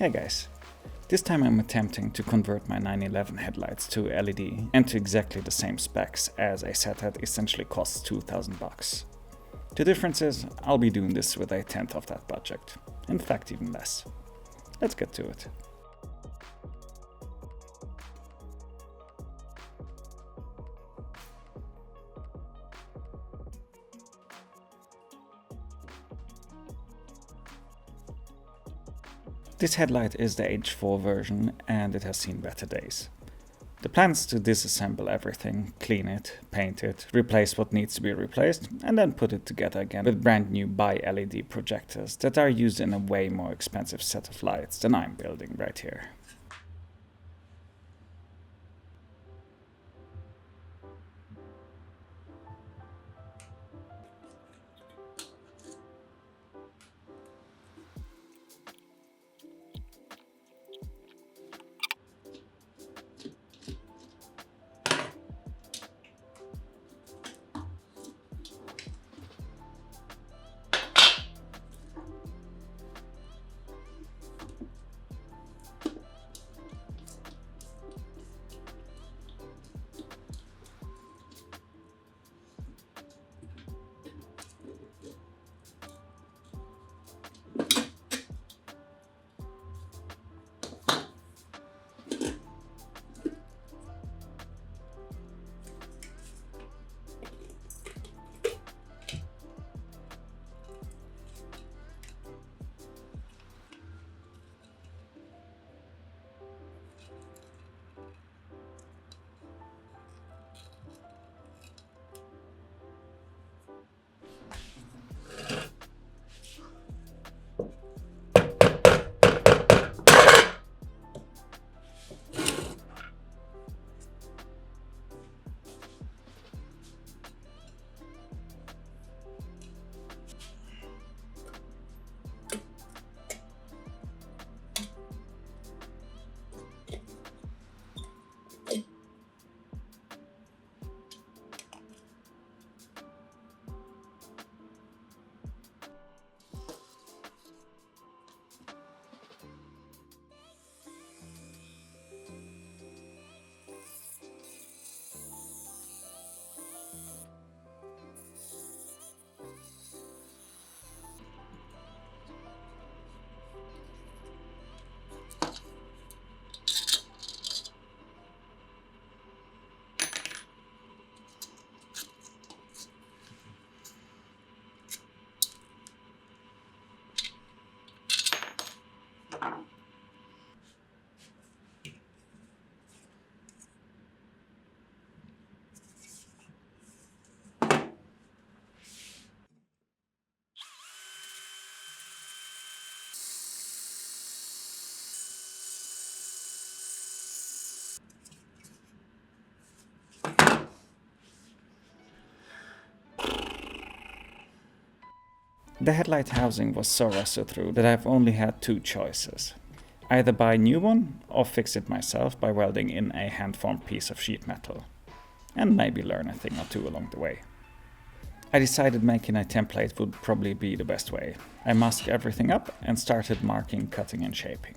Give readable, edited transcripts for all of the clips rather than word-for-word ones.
Hey guys, this time I'm attempting to convert my 911 headlights to LED and to exactly the same specs as a set that essentially costs 2,000 bucks. The difference is I'll be doing this with a tenth of that budget, in fact even less. Let's get to it. This headlight is the H4 version and it has seen better days. The plan is to disassemble everything, clean it, paint it, replace what needs to be replaced, and then put it together again with brand new bi-LED projectors that are used in a way more expensive set of lights than I'm building right here. The headlight housing was so rusted through that I've only had two choices. Either buy a new one or fix it myself by welding in a hand-formed piece of sheet metal. And maybe learn a thing or two along the way. I decided making a template would probably be the best way. I masked everything up and started marking, cutting and shaping.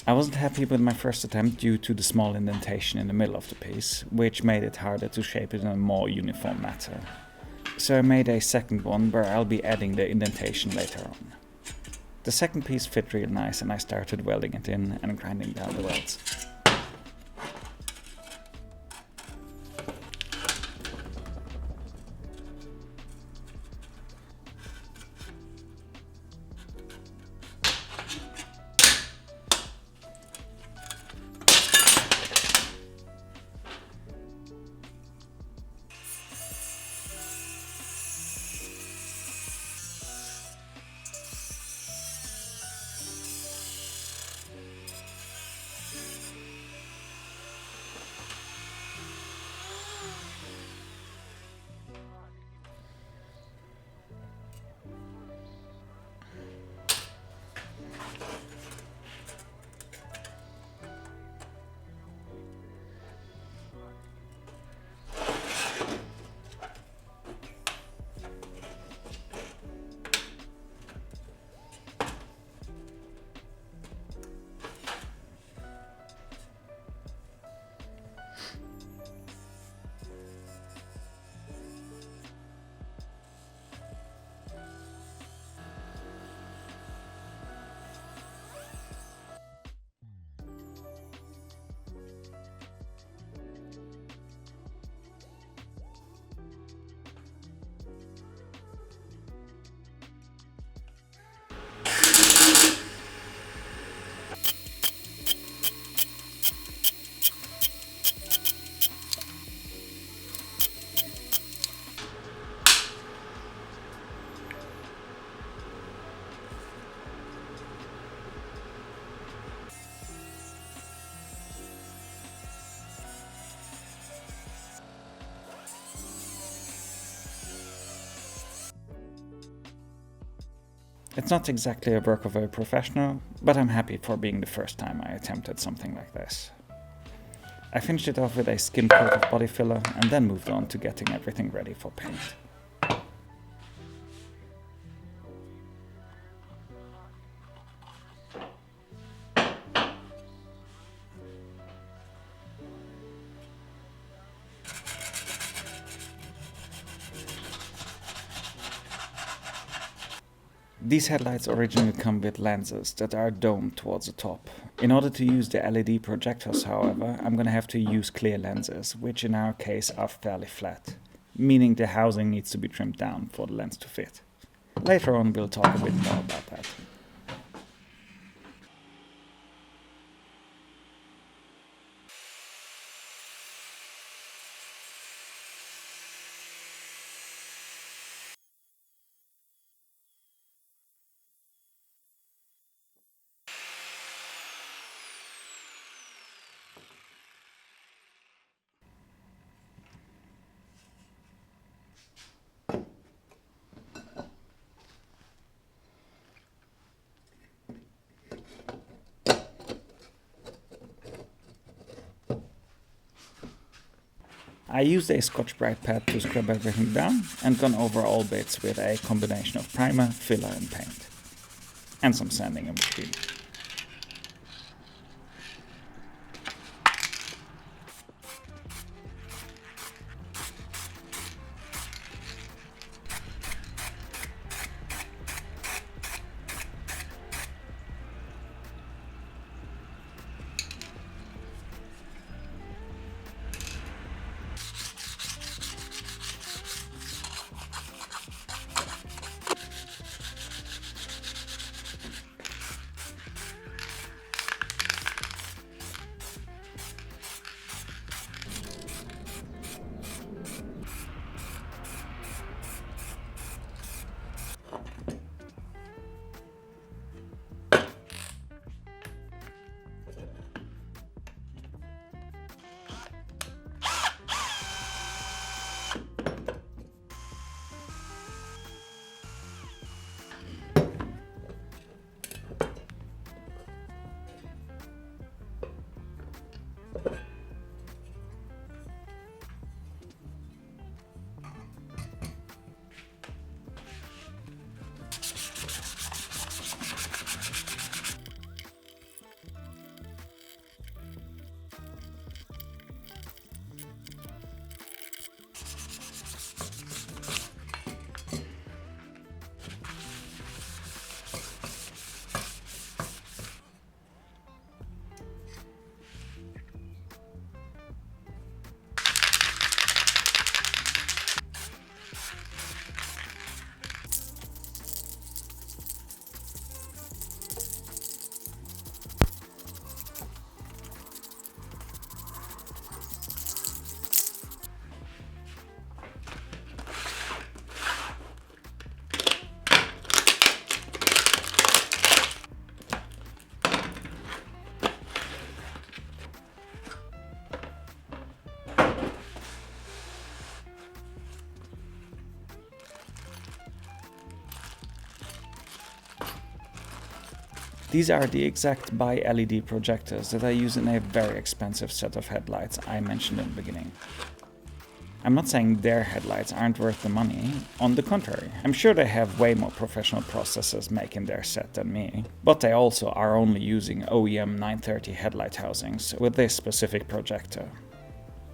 I wasn't happy with my first attempt due to the small indentation in the middle of the piece, which made it harder to shape it in a more uniform manner. So I made a second one where I'll be adding the indentation later on. The second piece fit real nice and I started welding it in and grinding down the welds. It's not exactly a work of a professional, but I'm happy for being the first time I attempted something like this. I finished it off with a skim coat of body filler and then moved on to getting everything ready for paint. These headlights originally come with lenses that are domed towards the top. In order to use the LED projectors, however, I'm gonna have to use clear lenses, which in our case are fairly flat, meaning the housing needs to be trimmed down for the lens to fit. Later on we'll talk a bit more about that. I used a Scotch-Brite pad to scrub everything down and gone over all bits with a combination of primer, filler and paint. And some sanding in between. These are the exact bi-LED projectors that I use in a very expensive set of headlights I mentioned in the beginning. I'm not saying their headlights aren't worth the money, on the contrary. I'm sure they have way more professional processors making their set than me, but they also are only using OEM 930 headlight housings with this specific projector.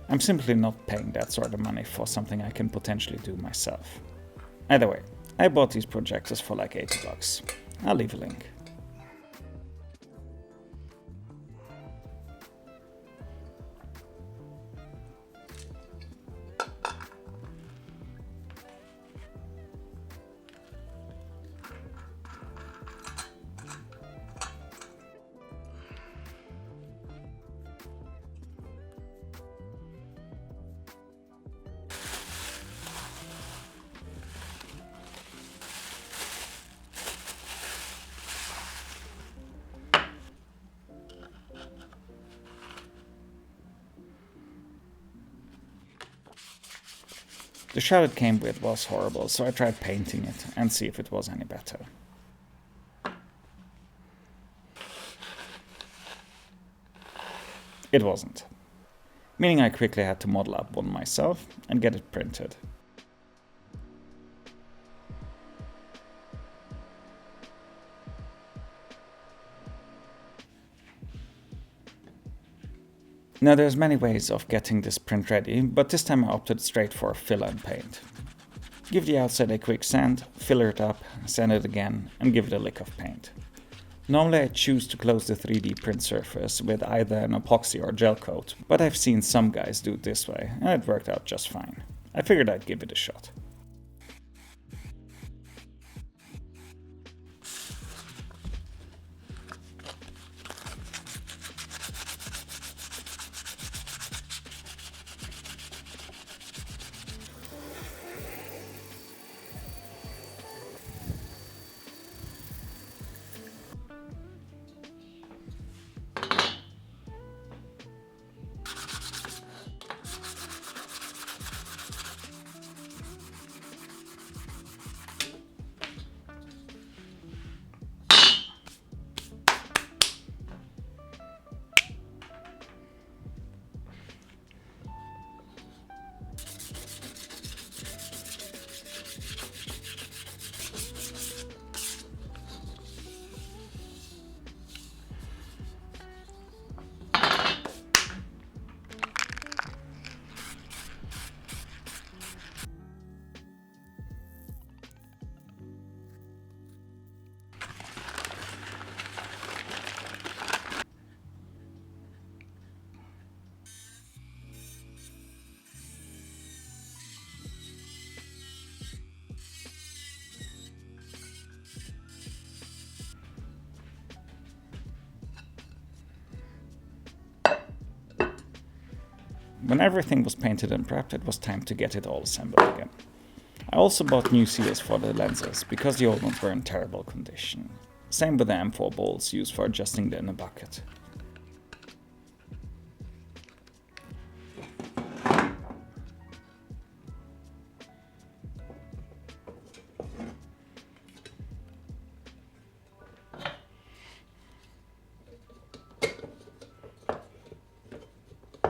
I'm simply not paying that sort of money for something I can potentially do myself. Either way, I bought these projectors for like $80. I'll leave a link. The shroud it came with was horrible, so I tried painting it and see if it was any better. It wasn't. Meaning I quickly had to model up one myself and get it printed. Now there's many ways of getting this print ready, but this time I opted straight for fill and paint. Give the outside a quick sand, filler it up, sand it again, and give it a lick of paint. Normally I choose to close the 3D print surface with either an epoxy or gel coat, but I've seen some guys do it this way, and it worked out just fine. I figured I'd give it a shot. When everything was painted and prepped, it was time to get it all assembled again. I also bought new seals for the lenses, because the old ones were in terrible condition. Same with the M4 bolts used for adjusting the inner bucket.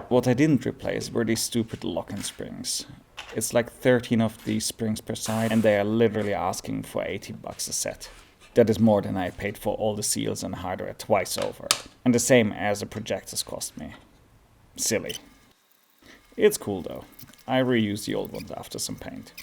What I didn't replace were these stupid lock-in springs. It's like 13 of these springs per side, and they are literally asking for $80 a set. That is more than I paid for all the seals and hardware twice over, and the same as the projectors cost me. Silly. It's cool though. I reused the old ones after some paint.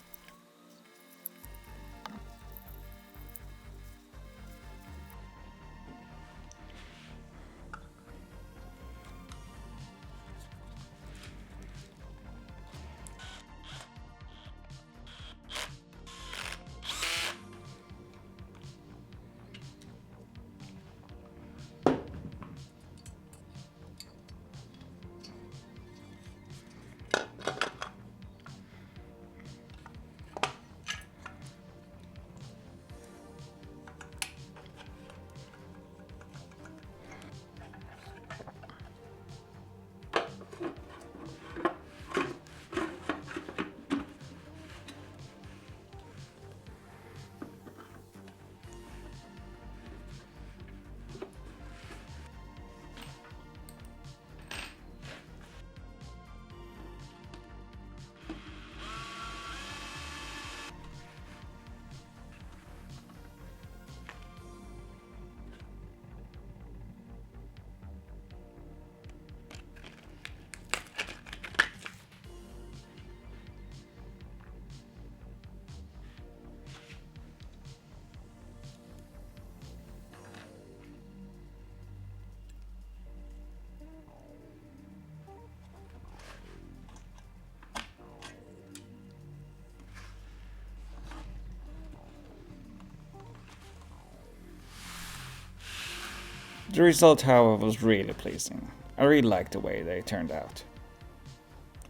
The result, however, was really pleasing. I really liked the way they turned out.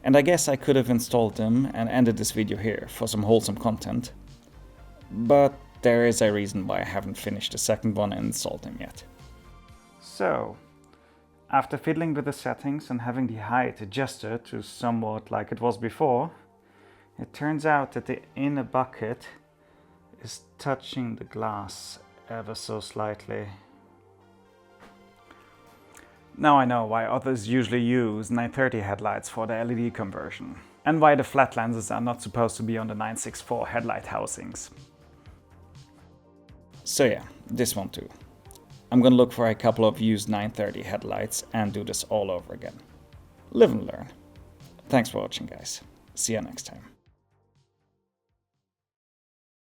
And I guess I could have installed them and ended this video here for some wholesome content, but there is a reason why I haven't finished the second one and installed them yet. So, after fiddling with the settings and having the height adjusted to somewhat like it was before, it turns out that the inner bucket is touching the glass ever so slightly. Now I know why others usually use 930 headlights for the LED conversion, and why the flat lenses are not supposed to be on the 964 headlight housings. So yeah, this one too. I'm gonna look for a couple of used 930 headlights and do this all over again. Live and learn. Thanks for watching, guys. See you next time.